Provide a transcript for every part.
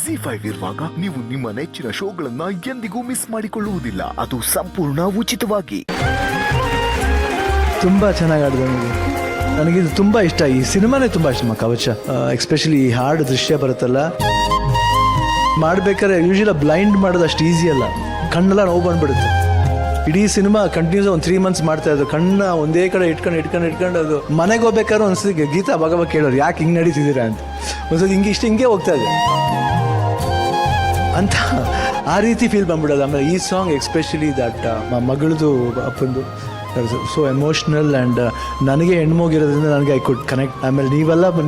ZEE5 ಇರುವಾಗ ನೀವು ನಿಮ್ಮ ನೆಚ್ಚಿನ ಶೋಗಳನ್ನ ಎಂದಿಗೂ ಮಿಸ್ ಮಾಡಿಕೊಳ್ಳುವುದಿಲ್ಲ. ಅದು ಸಂಪೂರ್ಣ ಉಚಿತವಾಗಿ. ತುಂಬ ಚೆನ್ನಾಗಿ ಆಡಿದೆ ನನಗಿದು ತುಂಬ ಇಷ್ಟ. ಈ ಸಿನಿಮಾನೇ ತುಂಬ ಇಷ್ಟ ಕವಚ. ಎಸ್ಪೆಷಲಿ ಈ ಹಾಡು ದೃಶ್ಯ ಬರುತ್ತಲ್ಲ, ಮಾಡ್ಬೇಕಾದ್ರೆ ಯೂಶಲಿ ಬ್ಲೈಂಡ್ ಮಾಡೋದು ಅಷ್ಟು ಈಸಿ ಅಲ್ಲ. ಕಣ್ಣೆಲ್ಲ ನೋವು ಬಂದ್ಬಿಡುತ್ತೆ. ಇಡೀ ಸಿನಿಮಾ ಕಂಟಿನ್ಯೂಸ್ ಒಂದು 3 months ಮಾಡ್ತಾ ಇದ್ದು, ಕಣ್ಣ ಒಂದೇ ಕಡೆ ಇಟ್ಕೊಂಡು ಅದು ಮನೆಗೆ ಹೋಗ್ಬೇಕಾದ್ರೆ ಒಂದ್ಸತಿ ಗೀತಾ ಭಾಗವ ಕೇಳೋರು, ಯಾಕೆ ಹಿಂಗೆ ನಡೀತಿದ್ದೀರಾ ಅಂತ. ಒಂದ್ಸತಿ ಹಿಂಗೆ ಹೋಗ್ತಾ ಇದೆ ಅಂತ ಆ ರೀತಿ ಫೀಲ್ ಬಂದ್ಬಿಡೋದು. ಆಮೇಲೆ ಈ ಸಾಂಗ್ ಎಸ್ಪೆಷಲಿ ದಟ್ ಮಗಳದು ಅಪ್ಪಂದು ಸೊ ಎಮೋಷ್ನಲ್ ಆ್ಯಂಡ್ ನನಗೆ ಹೆಣ್ಮೋಗಿರೋದ್ರಿಂದ ನನಗೆ ಐ ಕುಡ್ ಕನೆಕ್ಟ್. ಆಮೇಲೆ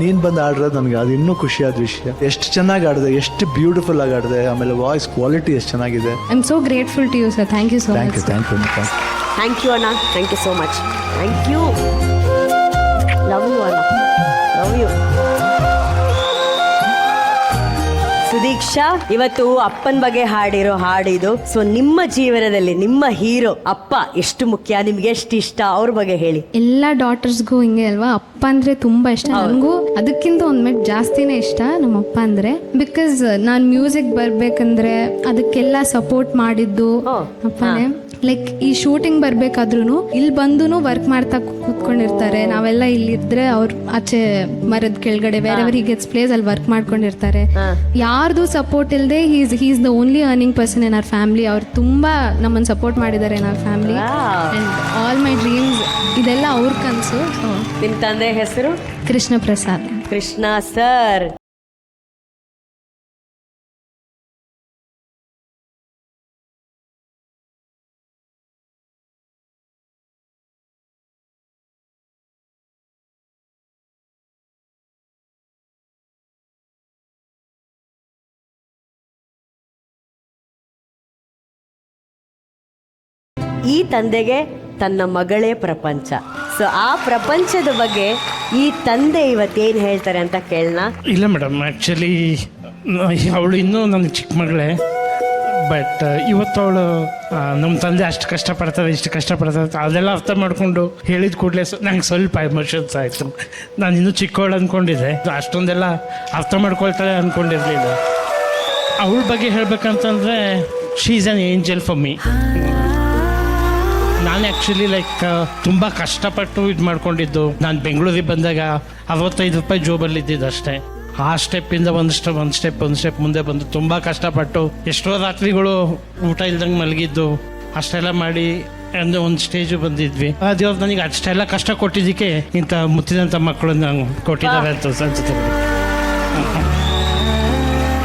ನೀನು ಬಂದು ಆಡಿರೋದು ನನಗೆ ಅದು ಇನ್ನೂ ಖುಷಿಯಾದ ವಿಷಯ. ಎಷ್ಟು ಚೆನ್ನಾಗಿ ಆಡಿದೆ, ಎಷ್ಟು ಬ್ಯೂಟಿಫುಲ್ ಆಗಿ ಆಡಿದೆ. ಆಮೇಲೆ ವಾಯ್ಸ್ ಕ್ವಾಲಿಟಿ ಎಷ್ಟು ಚೆನ್ನಾಗಿದೆ. I am so grateful to you sir. Thank you so much. Thank you ಅಣ್ಣ. Thank you so much. Thank you. Love you ಅಣ್ಣ. Love you. ಸುದೀಕ್ಷಾ, ಇವತ್ತು ಅಪ್ಪನ ಬಗ್ಗೆ ಹಾಡಿರೋ ಹಾಡಿದು. ಸೊ ನಿಮ್ಮ ಜೀವನದಲ್ಲಿ ನಿಮ್ಮ ಹೀರೋ ಅಪ್ಪ ಎಷ್ಟು ಮುಖ್ಯ, ನಿಮ್ಗೆ ಎಷ್ಟು ಇಷ್ಟ, ಅವ್ರ ಬಗ್ಗೆ ಹೇಳಿ. ಎಲ್ಲ ಡಾಟರ್ಸ್ಗೂ ಹಿಂಗೆ ಅಲ್ವಾ, ಅಪ್ಪ ಅಂದ್ರೆ ತುಂಬಾ ಇಷ್ಟ. ನನಗೂ ಅದಕ್ಕಿಂತ ಒಂದ್ ಮೆಟ್ ಜಾಸ್ತಿನೇ ಇಷ್ಟ ನಮ್ಮ ಅಪ್ಪ ಅಂದ್ರೆ. ಬಿಕಾಸ್ ನಾನು ಮ್ಯೂಸಿಕ್ ಬರ್ಬೇಕಂದ್ರೆ ಅದಕ್ಕೆಲ್ಲ ಸಪೋರ್ಟ್ ಮಾಡಿದ್ದು ಅಪ್ಪನೇ. ಲೈಕ್ ಈ ಶೂಟಿಂಗ್ ಬರ್ಬೇಕಾದ್ರೂ ಇಲ್ಲಿ ಬಂದು ವರ್ಕ್ ಮಾಡ್ತಾ ಕೂತ್ಕೊಂಡಿರ್ತಾರೆ. ನಾವೆಲ್ಲ ಇಲ್ಲಿದ್ರೆ ಅವ್ರು ಆಚೆ ಮರದ ಕೆಳಗಡೆ ವೇರೆವರ್ ಹಿ ಗೆಟ್ಸ್ ಪ್ಲೇಸ್ ಅಲ್ಲಿ ವರ್ಕ್ ಮಾಡ್ಕೊಂಡಿರ್ತಾರೆ. ಯಾರ್ದು ಸಪೋರ್ಟ್ ಇಲ್ಲದೆ he's the only earning person in our family. ಅವ್ರು ತುಂಬಾ ನಮ್ಮನ್ನು ಸಪೋರ್ಟ್ ಮಾಡಿದ್ದಾರೆ in our family. And all my dreams ಇದೆಲ್ಲ ಅವ್ರ ಕನಸು. ನಿಮ್ಮ ತಂದೆ ಹೆಸರು ಕೃಷ್ಣ ಪ್ರಸಾದ್. ಕೃಷ್ಣ ಸರ್. ಈ ತಂದೆಗೆ ತನ್ನ ಮಗಳೇ ಪ್ರಪಂಚ. ಸೊ ಆ ಪ್ರಪಂಚದ ಬಗ್ಗೆ ಈ ತಂದೆ ಇವತ್ತೇನು ಹೇಳ್ತಾರೆ ಅಂತ ಕೇಳೋಣ. ಇಲ್ಲ ಮೇಡಮ್, ಆ್ಯಕ್ಚುಲಿ ಅವಳು ಇನ್ನೂ ನನ್ನ ಚಿಕ್ಕ ಮಗಳೇ. ಬಟ್ ಇವತ್ತು ಅವಳು ನಮ್ಮ ತಂದೆ ಅಷ್ಟು ಕಷ್ಟಪಡ್ತಾರೆ, ಇಷ್ಟು ಕಷ್ಟಪಡ್ತಾರೆ ಅದೆಲ್ಲ ಅರ್ಥ ಮಾಡಿಕೊಂಡು ಹೇಳಿದ ಕೂಡಲೇ ನಂಗೆ ಸ್ವಲ್ಪ ಎಮೋಷನ್ಸ್ ಆಯಿತು. ನಾನು ಇನ್ನೂ ಚಿಕ್ಕವಳು ಅಂದ್ಕೊಂಡಿದ್ದೆ, ಅಷ್ಟೊಂದೆಲ್ಲ ಅರ್ಥ ಮಾಡ್ಕೊಳ್ತಾಳೆ ಅಂದ್ಕೊಂಡಿರಲಿಲ್ಲ. ಅವಳ ಬಗ್ಗೆ ಹೇಳ್ಬೇಕಂತಂದರೆ she is an angel for me. ನಾನು ಆ್ಯಕ್ಚುಲಿ ಲೈಕ್ ತುಂಬ ಕಷ್ಟಪಟ್ಟು ಇದು ಮಾಡ್ಕೊಂಡಿದ್ದು. ನಾನು ಬೆಂಗಳೂರಿಗೆ ಬಂದಾಗ 65 ರೂಪಾಯಿ ಜೋಬಲ್ಲಿ ಇದ್ದಿದ್ದು ಅಷ್ಟೇ. ಆ ಸ್ಟೆಪ್ಪಿಂದ ಒಂದು ಸ್ಟೆಪ್ ಮುಂದೆ ಬಂದು ತುಂಬ ಕಷ್ಟಪಟ್ಟು ಎಷ್ಟೋ ರಾತ್ರಿಗಳು ಊಟ ಇಲ್ದಂಗೆ ಮಲಗಿದ್ದು, ಅಷ್ಟೆಲ್ಲ ಮಾಡಿ ಒಂದು ಸ್ಟೇಜು ಬಂದಿದ್ವಿ. ದೇವ್ರು ನನಗೆ ಅಷ್ಟೆಲ್ಲ ಕಷ್ಟ ಕೊಟ್ಟಿದ್ದಕ್ಕೆ ಇಂಥ ಮುತ್ತಿದಂಥ ಮಕ್ಕಳನ್ನ ಕೊಟ್ಟಿದ್ದಾರೆ ಅಂತ ಅನ್ಸುತ್ತೆ.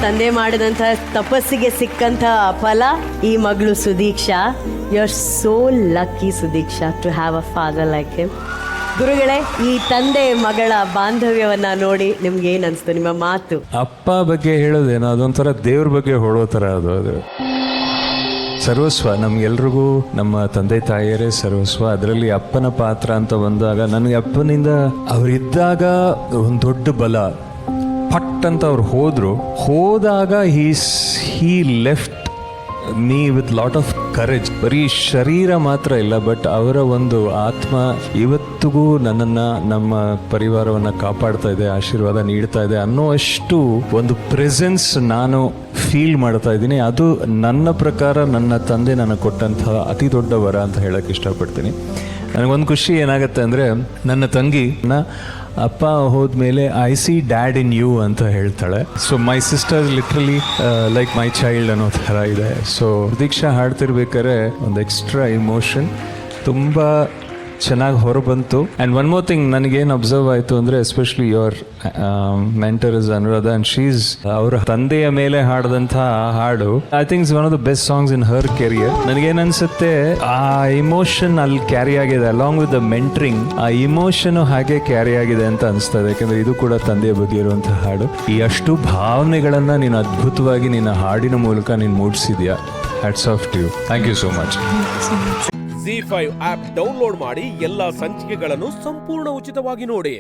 ತಂದೆ ಮಾಡಿದಂಥ ತಪಸ್ಸಿಗೆ ಸಿಕ್ಕಂಥ ಫಲ ಈ ಮಗಳು Sudiksha. You are so lucky Sudiksha to have a father like him. ಗುರುಗಳೇ, ಈ ತಂದೆ ಮಗಳ ಬಾಂಧವ್ಯವನ್ನ ನೋಡಿ ನಿಮ್ಗೆ ಏನ್ ಅನ್ಸ್ತು? ನಿಮ್ಮ ಮಾತು. ಅಪ್ಪ ಬಗ್ಗೆ ಹೇಳೋದೇನೋ ಅದೊಂಥರ ದೇವ್ರ ಬಗ್ಗೆ ಹೊಡೋ ಥರ. ಅದು ಸರ್ವಸ್ವ. ನಮ್ಗೆಲ್ರಿಗೂ ನಮ್ಮ ತಂದೆ ತಾಯಿಯರೇ ಸರ್ವಸ್ವ. ಅದರಲ್ಲಿ ಅಪ್ಪನ ಪಾತ್ರ ಅಂತ ಬಂದಾಗ ನನಗೆ ಅಪ್ಪನಿಂದ ಅವರಿದ್ದಾಗ ಒಂದು ದೊಡ್ಡ ಬಲ. ಪಟ್ ಅಂತ ಅವ್ರು ಹೋದಾಗ he left me with lot of courage. ಬರೀ ಶರೀರ ಮಾತ್ರ ಇಲ್ಲ, ಬಟ್ ಅವರ ಒಂದು ಆತ್ಮ ಇವತ್ತಿಗೂ ನನ್ನನ್ನು, ನಮ್ಮ ಪರಿವಾರವನ್ನು ಕಾಪಾಡ್ತಾ ಇದೆ, ಆಶೀರ್ವಾದ ನೀಡ್ತಾ ಇದೆ ಅನ್ನೋಷ್ಟು ಒಂದು ಪ್ರೆಸೆನ್ಸ್ ನಾನು ಫೀಲ್ ಮಾಡ್ತಾ ಇದ್ದೀನಿ. ಅದು ನನ್ನ ಪ್ರಕಾರ ನನ್ನ ತಂದೆ ನನಗೆ ಕೊಟ್ಟಂತಹ ಅತಿ ದೊಡ್ಡ ವರ ಅಂತ ಹೇಳಕ್ಕೆ ಇಷ್ಟಪಡ್ತೀನಿ. ನನಗೊಂದು ಖುಷಿ ಏನಾಗುತ್ತೆ ಅಂದರೆ, ನನ್ನ ತಂಗಿನ ಅಪ್ಪ ಹೋದ್ಮೇಲೆ I see dad in you ಅಂತ ಹೇಳ್ತಾಳೆ. So my sister literally like my child ಅನ್ನೋ ಥರ ಇದೆ. ಸೊ ದೀಕ್ಷಾ ಹಾಡ್ತಿರ್ಬೇಕಾದ್ರೆ ಒಂದು ಎಕ್ಸ್ಟ್ರಾ ಇಮೋಷನ್ ತುಂಬ ಚೆನ್ನಾಗಿ ಹೊರಬಂತು. ಆ್ಯಂಡ್ ಒನ್ ಮೋರ್ ಥಿಂಗ್ ನನಗೇನು ಅಬ್ಸರ್ವ್ ಆಯಿತು ಅಂದರೆ, especially your mentor is Anuradha, and she's ಅವರ ತಂದೆಯ ಮೇಲೆ ಹಾಡಿದಂಥ ಹಾಡು I think is one of the best songs in Har career. ನನಗೇನು ಅನಿಸುತ್ತೆ, ಆ ಇಮೋಷನ್ ಅಲ್ಲಿ ಕ್ಯಾರಿ ಆಗಿದೆ ಅಲಾಂಗ್ ವಿತ್ ದ ಮೆಂಟ್ರಿಂಗ್. ಆ ಇಮೋಷನು ಹಾಗೆ ಕ್ಯಾರಿ ಆಗಿದೆ ಅಂತ ಅನಿಸ್ತಾ ಇದೆ. ಯಾಕೆಂದರೆ ಇದು ಕೂಡ ತಂದೆಯ ಬಗ್ಗೆ ಇರುವಂಥ ಹಾಡು. ಈ ಅಷ್ಟು ಭಾವನೆಗಳನ್ನು ನೀನು ಅದ್ಭುತವಾಗಿ ನಿನ್ನ ಹಾಡಿನ ಮೂಲಕ ನೀನು ಮೂಡಿಸಿದ್ಯಾ. Hats off to you. Thank you so much. ZEE5 app download ಮಾಡಿ ಎಲ್ಲಾ ಸಂಚಿಕೆಗಳನ್ನು ಸಂಪೂರ್ಣ ಉಚಿತವಾಗಿ ನೋಡಿ.